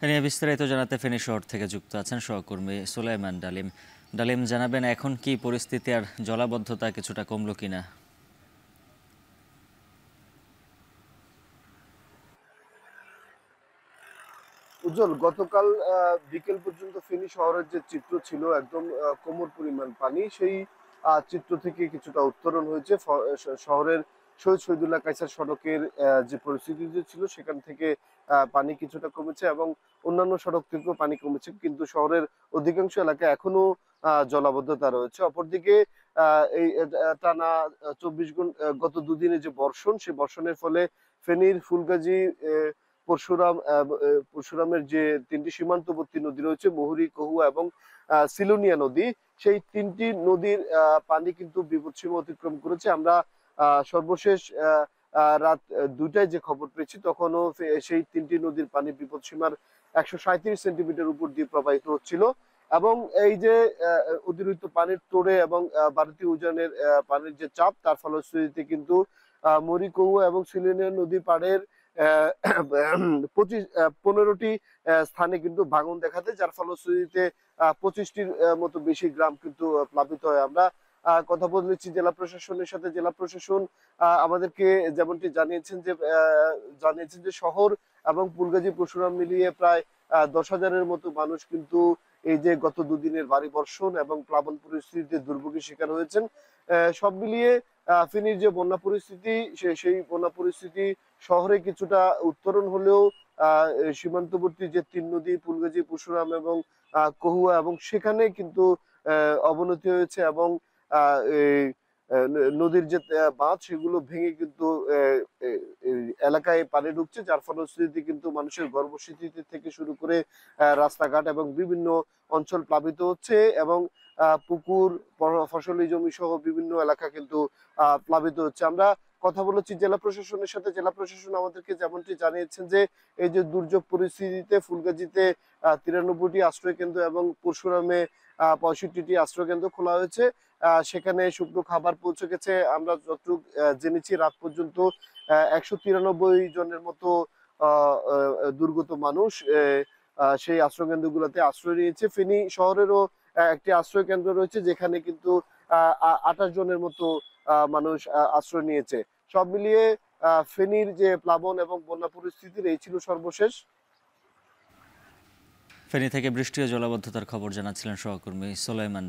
এ নিয়ে বিস্তারিত জানাতে ফেনী শহর থেকে যুক্ত আছেন সহকর্মী সুলাইমান ডালিম। ডালিম, জানাবেন এখন কি পরিস্থিতি আর জলাবদ্ধতা কিছুটা কমলো কিনা? উজ্জ্বল, গতকাল বিকেল পর্যন্ত ফেনী শহরের যে চিত্র ছিল একদম কোমর পরিমাণ পানি, সেই চিত্র থেকে কিছুটা উত্তরণ হয়েছে। শহরের শহীদ শহীদুল্লাহ কায়সার সড়কের যে পরিস্থিতি যে ছিল সেখান থেকে পানি কিছুটা কমেছে এবং অন্যান্য সড়ক থেকেও পানি কমেছে, কিন্তু শহরের অধিকাংশ এলাকায় এখনো জলাবদ্ধতা রয়েছে। অপরদিকে এই টানা 24 ঘন্টা গত দুদিনে যে বর্ষণ, সেই বর্ষণের ফলে ফেনীর ফুলগাজী, পরশুরামের যে তিনটি সীমান্তবর্তী নদী রয়েছে, মুহুরী, কহুয়া এবং সিলোনিয়া নদী, সেই তিনটি নদীর পানি কিন্তু বিপদসীমা অতিক্রম করেছে। আমরা সর্বশেষ রাত 2টায় যে খবর পেয়েছি, তখনও সেই তিনটি নদীর পানি বিপদসীমার 137 সেন্টিমিটার উপর দিয়ে প্রবাহিত হচ্ছিল। এবং এই যে অতিরিক্ত পানির তোড়ে এবং ভারতীয় উজানের পানির যে চাপ, তার ফলশ্রুতিতে কিন্তু মুহুরী, কহুয়া এবং সিলোনিয়া নদী পাড়ের 15টি স্থানে কিন্তু ভাঙন দেখা দেয়, যার ফলশ্রুতিতে 25টির মতো বেশি গ্রাম কিন্তু প্লাবিত হয়। আমরা কথা বলেছি জেলা প্রশাসনের সাথে। জেলা প্রশাসন আমাদেরকে যেমনটি জানিয়েছেন যে শহর এবং ফুলগাজী, পরশুরাম মিলিয়ে প্রায় 10,000-এর মতো মানুষ কিন্তু এই যে গত দুদিনের ভারী বর্ষণ এবং প্লাবন পরিস্থিতিতে দুর্ভোগের শিকার হয়েছেন। সব মিলিয়ে ফেনীর যে বন্যা পরিস্থিতি, সেই বন্যা পরিস্থিতি শহরে কিছুটা উত্তরণ হলেও সীমান্তবর্তী যে তিন নদী, ফুলগাজী, পরশুরাম এবং কহুয়া, এবং সেখানে কিন্তু অবনতি হয়েছে এবং এই নদীর যে বাঁধ, সেগুলো ভেঙে কিন্তু এলাকায় পানি ঢুকছে, যার ফলশ্রুতিতে কিন্তু মানুষের গর্ভস্মৃতি থেকে শুরু করে রাস্তাঘাট এবং বিভিন্ন অঞ্চল প্লাবিত হচ্ছে এবং পুকুর, ফসলি জমি সহ বিভিন্ন এলাকা কিন্তু প্লাবিত হচ্ছে। আমরা কথা বলেছি জেলা প্রশাসনের সাথে। জেলা প্রশাসন আমাদেরকে যেমনটি জানিয়েছেন যে এই যে দুর্যোগ পরিস্থিতিতে ফুলগাজীতে 93টি আশ্রয় কেন্দ্র এবং পরশুরামে 65টি আশ্রয় কেন্দ্র খোলা হয়েছে। সেখানে শুকনো খাবার পৌঁছে গেছে। আমরা যতটুকু জেনেছি, রাত পর্যন্ত 193 জনের মতো দুর্গত মানুষ সেই আশ্রয় কেন্দ্রগুলোতে আশ্রয় নিয়েছে। ফেনী শহরেরও একটি আশ্রয় কেন্দ্র রয়েছে, যেখানে কিন্তু 28 জনের মতো মানুষ আশ্রয় নিয়েছে। সব মিলিয়ে ফেনীর যে প্লাবন এবং বন্যা পরিস্থিতির এই ছিল সর্বশেষ। ফেনী থেকে বৃষ্টি ও জলাবদ্ধতার খবর জানাচ্ছিলেন সহকর্মী সুলাইমান।